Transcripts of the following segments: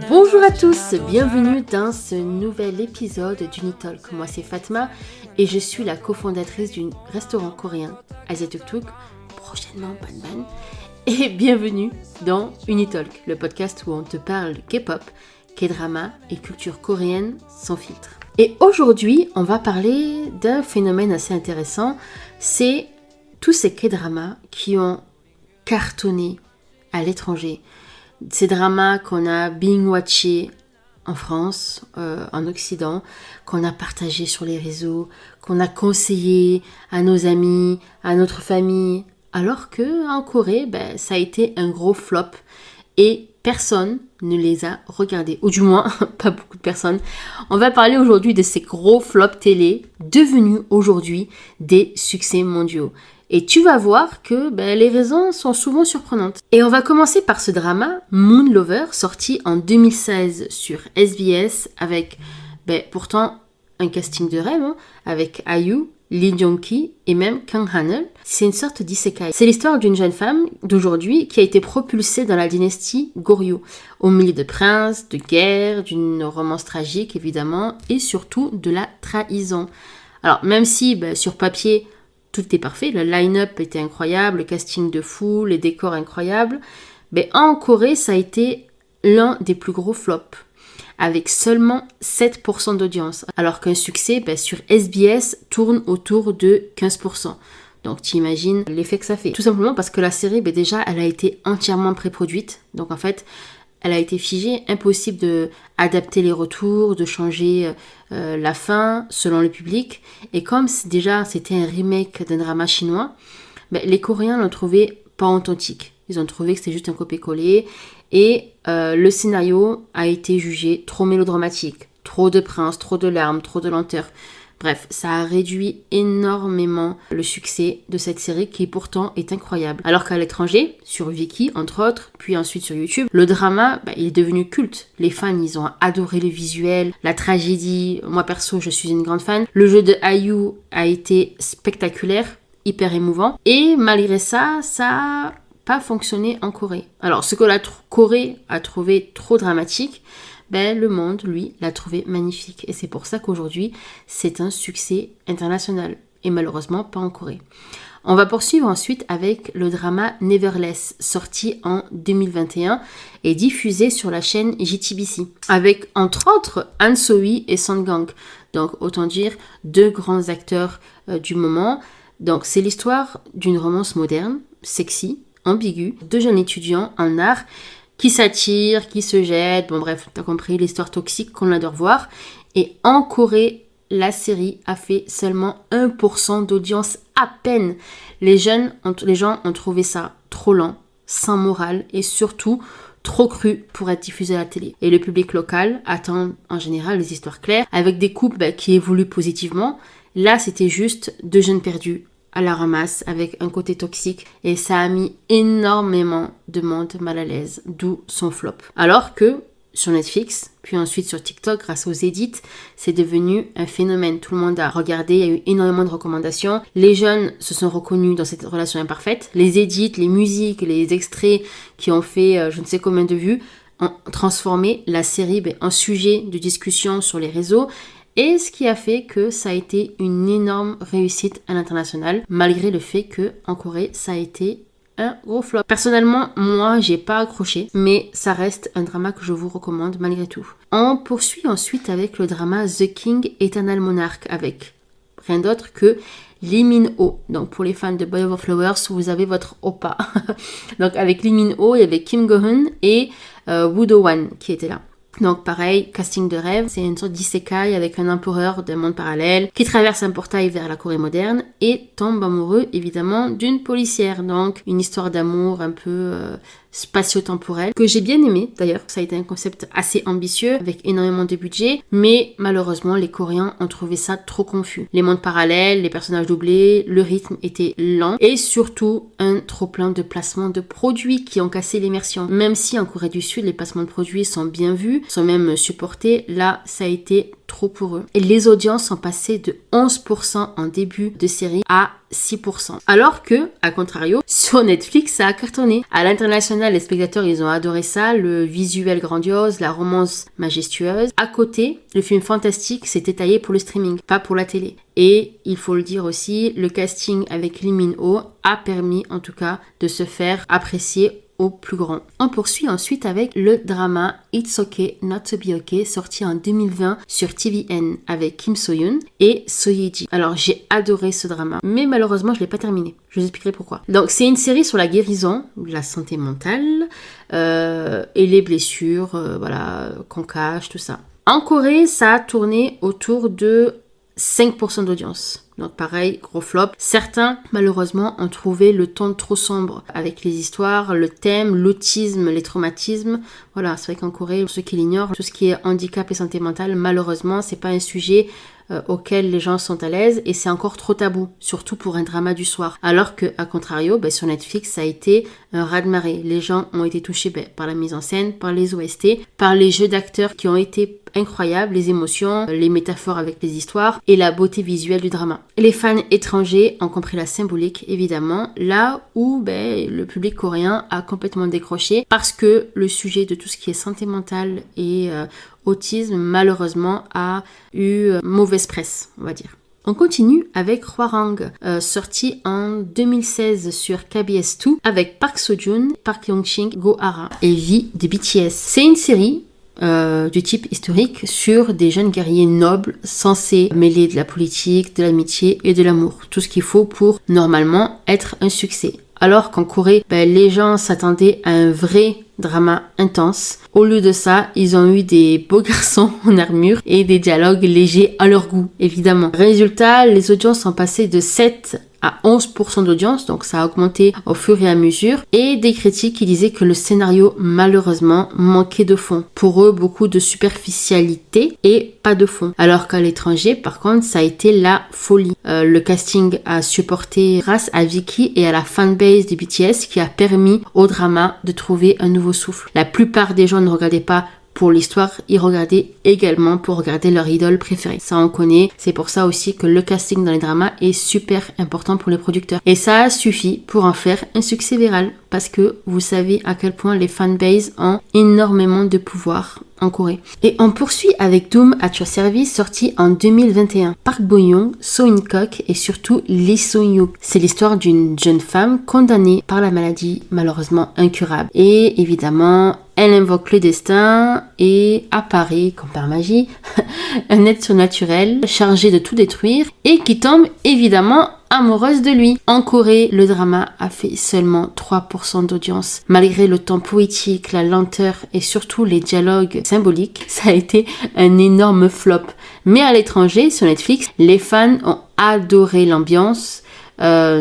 Bonjour à tous, bienvenue dans ce nouvel épisode d'Unitalk. Moi c'est Fatma et je suis la cofondatrice du restaurant coréen Asia Tuk Tuk, prochainement Ban Ban. Et bienvenue dans Unitalk, le podcast où on te parle K-pop, K-drama et culture coréenne sans filtre. Et aujourd'hui, on va parler d'un phénomène assez intéressant, c'est tous ces K-dramas qui ont cartonné à l'étranger. Ces dramas qu'on a binge-watchés en France, en Occident, qu'on a partagés sur les réseaux, qu'on a conseillé à nos amis, à notre famille, alors qu'en Corée, ça a été un gros flop et personne ne les a regardés, ou du moins pas beaucoup de personnes. On va parler aujourd'hui de ces gros flops télé devenus aujourd'hui des succès mondiaux. Et tu vas voir que les raisons sont souvent surprenantes. Et on va commencer par ce drama, Moon Lover, sorti en 2016 sur SBS, avec pourtant un casting de rêve, avec IU, Lee Jong-ki et même Kang Han-eul. C'est une sorte d'isekai. C'est l'histoire d'une jeune femme d'aujourd'hui qui a été propulsée dans la dynastie Goryeo, au milieu de princes, de guerres, d'une romance tragique évidemment, et surtout de la trahison. Alors même si sur papier, tout était parfait, le line-up était incroyable, le casting de fou, les décors incroyables. En Corée, ça a été l'un des plus gros flops, avec seulement 7% d'audience, alors qu'un succès sur SBS tourne autour de 15%. Donc tu imagines l'effet que ça fait. Tout simplement parce que la série, déjà, elle a été entièrement pré-produite. Donc en fait, elle a été figée, impossible d'adapter les retours, de changer la fin selon le public. Et comme c'était un remake d'un drama chinois, les Coréens l'ont trouvé pas authentique. Ils ont trouvé que c'était juste un copier-coller. Et le scénario a été jugé trop mélodramatique. Trop de princes, trop de larmes, trop de lenteur. Bref, ça a réduit énormément le succès de cette série qui pourtant est incroyable. Alors qu'à l'étranger, sur Viki entre autres, puis ensuite sur YouTube, le drama il est devenu culte. Les fans, ils ont adoré le visuel, la tragédie. Moi perso, je suis une grande fan. Le jeu de IU a été spectaculaire, hyper émouvant. Et malgré ça, ça pas fonctionné en Corée. Alors, ce que la Corée a trouvé trop dramatique, le monde, lui, l'a trouvé magnifique. Et c'est pour ça qu'aujourd'hui, c'est un succès international. Et malheureusement, pas en Corée. On va poursuivre ensuite avec le drama Neverless, sorti en 2021 et diffusé sur la chaîne JTBC. Avec, entre autres, Han So-hee et Song Kang. Donc, autant dire, deux grands acteurs du moment. Donc, c'est l'histoire d'une romance moderne, sexy, ambiguë, deux jeunes étudiants en art qui s'attirent, qui se jettent, bon bref, t'as compris, l'histoire toxique qu'on adore voir. Et en Corée, la série a fait seulement 1% d'audience à peine. Les gens ont trouvé ça trop lent, sans morale et surtout trop cru pour être diffusé à la télé. Et le public local attend en général les histoires claires, avec des couples qui évoluent positivement. Là, c'était juste deux jeunes perdus à la ramasse avec un côté toxique et ça a mis énormément de monde mal à l'aise, d'où son flop. Alors que sur Netflix, puis ensuite sur TikTok, grâce aux edits, c'est devenu un phénomène. Tout le monde a regardé, il y a eu énormément de recommandations. Les jeunes se sont reconnus dans cette relation imparfaite. Les edits, les musiques, les extraits qui ont fait je ne sais combien de vues ont transformé la série en sujet de discussion sur les réseaux. Et ce qui a fait que ça a été une énorme réussite à l'international, malgré le fait que en Corée, ça a été un gros flop. Personnellement, moi, j'ai pas accroché, mais ça reste un drama que je vous recommande malgré tout. On poursuit ensuite avec le drama The King Eternal Monarch, avec rien d'autre que Lee Min-ho. Donc pour les fans de Boy Over Flowers, vous avez votre oppa. Donc avec Lee Min-ho, il y avait Kim Go-eun et Woo Do-hwan qui étaient là. Donc pareil, casting de rêve, c'est une sorte d'isekai avec un empereur d'un monde parallèle qui traverse un portail vers la Corée moderne et tombe amoureux évidemment d'une policière. Donc une histoire d'amour un peu spatio-temporelle que j'ai bien aimé d'ailleurs. Ça a été un concept assez ambitieux avec énormément de budget, mais malheureusement les Coréens ont trouvé ça trop confus. Les mondes parallèles, les personnages doublés, le rythme était lent et surtout un trop plein de placements de produits qui ont cassé l'immersion. Même si en Corée du Sud les placements de produits sont bien vus, sont même supportés, là ça a été trop pour eux. Et les audiences sont passées de 11% en début de série à 6%. Alors que, à contrario, sur Netflix, ça a cartonné. À l'international, les spectateurs, ils ont adoré ça, le visuel grandiose, la romance majestueuse. À côté, le film fantastique s'était taillé pour le streaming, pas pour la télé. Et il faut le dire aussi, le casting avec Lee Min-ho a permis, en tout cas, de se faire apprécier au plus grand. On poursuit ensuite avec le drama It's Okay Not to Be Okay, sorti en 2020 sur TVN avec Kim So-yoon et So Ye-ji. Alors j'ai adoré ce drama, mais malheureusement je l'ai pas terminé. Je vous expliquerai pourquoi. Donc c'est une série sur la guérison, la santé mentale et les blessures, qu'on cache, tout ça. En Corée, ça a tourné autour de 5% d'audience. Donc pareil, gros flop. Certains, malheureusement, ont trouvé le ton trop sombre avec les histoires, le thème, l'autisme, les traumatismes. Voilà, c'est vrai qu'en Corée, pour ceux qui l'ignorent, tout ce qui est handicap et santé mentale, malheureusement, c'est pas un sujet auquel les gens sont à l'aise et c'est encore trop tabou, surtout pour un drama du soir. Alors que, à contrario, sur Netflix, ça a été un raz-de-marée. Les gens ont été touchés par la mise en scène, par les OST, par les jeux d'acteurs qui ont été incroyables, les émotions, les métaphores avec les histoires et la beauté visuelle du drama. Les fans étrangers ont compris la symbolique, évidemment, là où le public coréen a complètement décroché parce que le sujet de tout ce qui est santé mentale et autisme, malheureusement, a eu mauvaise presse, on va dire. On continue avec Hwarang, sorti en 2016 sur KBS2 avec Park Seo-joon, Park Young-shin, Go Hara et V de BTS. C'est une série du type historique sur des jeunes guerriers nobles censés mêler de la politique, de l'amitié et de l'amour. Tout ce qu'il faut pour normalement être un succès. Alors qu'en Corée, les gens s'attendaient à un vrai drama intense. Au lieu de ça, ils ont eu des beaux garçons en armure et des dialogues légers à leur goût, évidemment. Résultat, les audiences sont passées de 7 à 11% d'audience, donc ça a augmenté au fur et à mesure, et des critiques qui disaient que le scénario, malheureusement, manquait de fond. Pour eux, beaucoup de superficialité et pas de fond. Alors qu'à l'étranger, par contre, ça a été la folie. Le casting a supporté grâce à Vicky et à la fanbase de BTS qui a permis au drama de trouver un nouveau souffle. La plupart des gens ne regardaient pas pour l'histoire, ils regardaient également pour regarder leur idole préférée. Ça on connaît, c'est pour ça aussi que le casting dans les dramas est super important pour les producteurs. Et ça a suffi pour en faire un succès viral, parce que vous savez à quel point les fanbases ont énormément de pouvoir en Corée. Et on poursuit avec Doom at Your Service, sorti en 2021. Park Bo-young, So In-kok et surtout Lee So-hyuk. C'est l'histoire d'une jeune femme condamnée par la maladie malheureusement incurable. Et évidemment, elle invoque le destin et apparaît, comme par magie, un être surnaturel chargé de tout détruire et qui tombe évidemment amoureuse de lui. En Corée, le drama a fait seulement 3% d'audience. Malgré le ton poétique, la lenteur et surtout les dialogues symboliques, ça a été un énorme flop. Mais à l'étranger, sur Netflix, les fans ont adoré l'ambiance.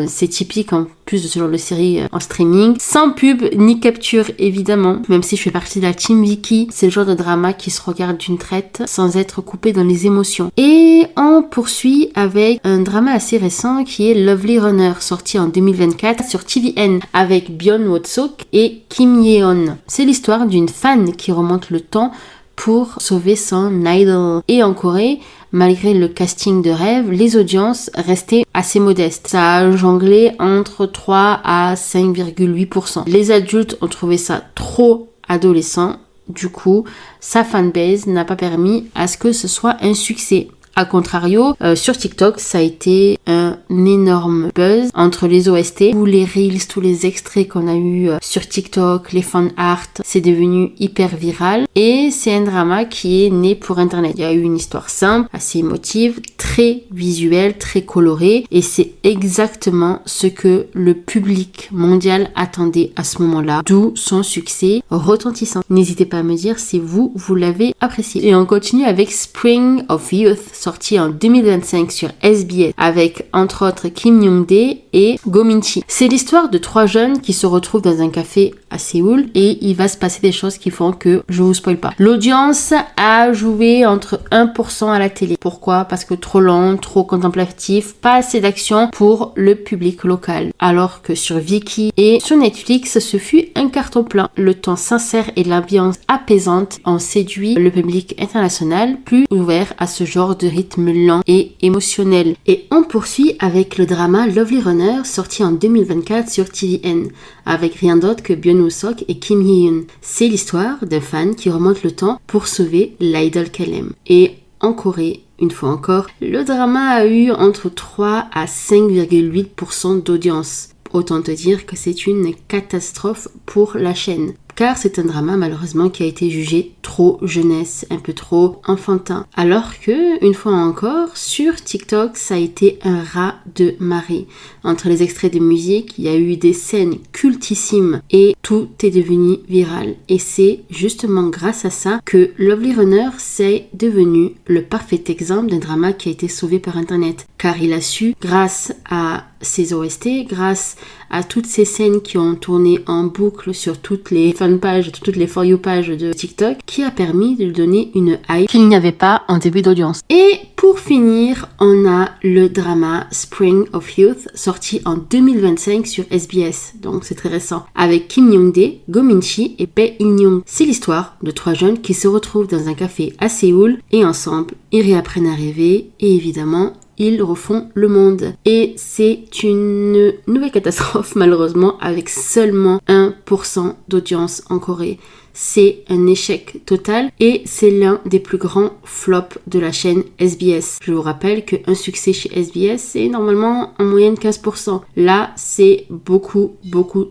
C'est typique en plus de ce genre de série en streaming, sans pub ni capture évidemment, même si je fais partie de la team Vicky, c'est le genre de drama qui se regarde d'une traite sans être coupé dans les émotions. Et on poursuit avec un drama assez récent qui est Lovely Runner, sorti en 2024 sur TVN avec Byun Wo-seok et Kim Ye-on. C'est l'histoire d'une fan qui remonte le temps pour sauver son idol. Et en Corée, malgré le casting de rêve, les audiences restaient assez modestes. Ça a jonglé entre 3 à 5,8%. Les adultes ont trouvé ça trop adolescent. Du coup, sa fanbase n'a pas permis à ce que ce soit un succès. A contrario, sur TikTok, ça a été un énorme buzz entre les OST, tous les reels, tous les extraits qu'on a eu sur TikTok, les fan art, c'est devenu hyper viral. Et c'est un drama qui est né pour Internet. Il y a eu une histoire simple, assez émotive, très visuelle, très colorée, et c'est exactement ce que le public mondial attendait à ce moment-là, d'où son succès retentissant. N'hésitez pas à me dire si vous l'avez apprécié. Et on continue avec Spring of Youth, sorti en 2025 sur SBS avec entre autres Kim Young-dae et Go Min-chi. C'est l'histoire de 3 jeunes qui se retrouvent dans un café à Séoul et il va se passer des choses qui font que je vous spoil pas. L'audience a joué entre 1% à la télé. Pourquoi? Parce que trop lent, trop contemplatif, pas assez d'action pour le public local. Alors que sur Viki et sur Netflix, ce fut un carton plein. Le ton sincère et l'ambiance apaisante ont séduit le public international, plus ouvert à ce genre de rythme lent et émotionnel. Et on poursuit avec le drama Lovely Runner, sorti en 2024 sur TVN, avec rien d'autre que Byung Woo-seok et Kim Hee-hyun. C'est l'histoire d'un fan qui remonte le temps pour sauver l'idole qu'elle aime. Et en Corée, une fois encore, le drama a eu entre 3 à 5,8% d'audience. Autant te dire que c'est une catastrophe pour la chaîne. Car c'est un drama malheureusement qui a été jugé trop jeunesse, un peu trop enfantin. Alors que, une fois encore, sur TikTok, ça a été un raz de marée. Entre les extraits de musique, il y a eu des scènes cultissimes et tout est devenu viral. Et c'est justement grâce à ça que Lovely Runner s'est devenu le parfait exemple d'un drama qui a été sauvé par Internet. Car il a su, grâce à ses OST, grâce à toutes ces scènes qui ont tourné en boucle sur toutes les fanpages, toutes les For You pages de TikTok, qui a permis de lui donner une hype qu'il n'y avait pas en début d'audience. Et pour finir, on a le drama Spring of Youth, sorti en 2025 sur SBS, donc c'est très récent, avec Kim Young-dae, Go Min-chi et Bae In-young. C'est l'histoire de 3 jeunes qui se retrouvent dans un café à Séoul et ensemble, ils réapprennent à rêver et évidemment, ils refont le monde. Et c'est une nouvelle catastrophe malheureusement avec seulement 1% d'audience en Corée. C'est un échec total et c'est l'un des plus grands flops de la chaîne SBS. Je vous rappelle qu'un succès chez SBS c'est normalement en moyenne 15%. Là c'est beaucoup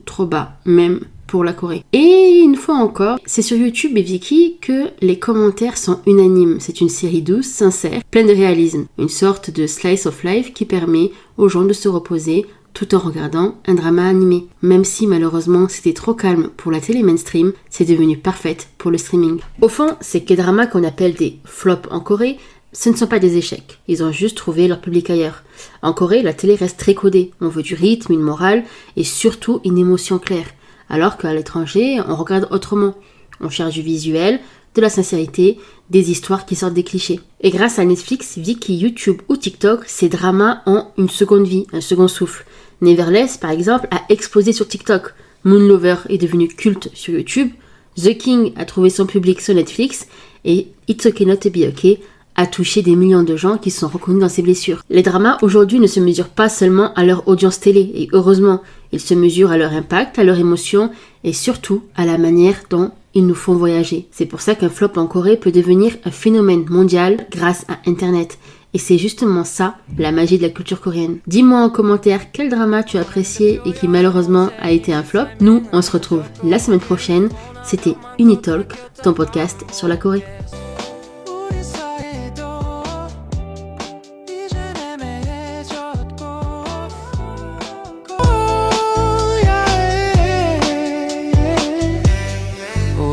trop bas, même pour la Corée. Et une fois encore, c'est sur YouTube et Viki que les commentaires sont unanimes. C'est une série douce, sincère, pleine de réalisme. Une sorte de slice of life qui permet aux gens de se reposer tout en regardant un drama animé. Même si malheureusement c'était trop calme pour la télé mainstream, c'est devenu parfaite pour le streaming. Au fond, ces K-dramas qu'on appelle des flops en Corée, ce ne sont pas des échecs. Ils ont juste trouvé leur public ailleurs. En Corée, la télé reste très codée. On veut du rythme, une morale et surtout une émotion claire. Alors qu'à l'étranger, on regarde autrement. On cherche du visuel, de la sincérité, des histoires qui sortent des clichés. Et grâce à Netflix, Viki, YouTube ou TikTok, ces dramas ont une seconde vie, un second souffle. Neverless, par exemple, a explosé sur TikTok. Moon Lover est devenu culte sur YouTube. The King a trouvé son public sur Netflix. Et It's Okay Not to Be Okay a touché des millions de gens qui se sont reconnus dans ses blessures. Les dramas aujourd'hui ne se mesurent pas seulement à leur audience télé, et heureusement, ils se mesurent à leur impact, à leur émotion, et surtout à la manière dont ils nous font voyager. C'est pour ça qu'un flop en Corée peut devenir un phénomène mondial grâce à Internet. Et c'est justement ça, la magie de la culture coréenne. Dis-moi en commentaire quel drama tu as apprécié et qui malheureusement a été un flop. Nous, on se retrouve la semaine prochaine. C'était Unitalk, ton podcast sur la Corée.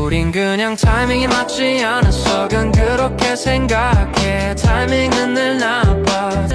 우린 그냥 타이밍이 맞지 않았어. 그건 그렇게 생각해. 타이밍은 늘 나빠.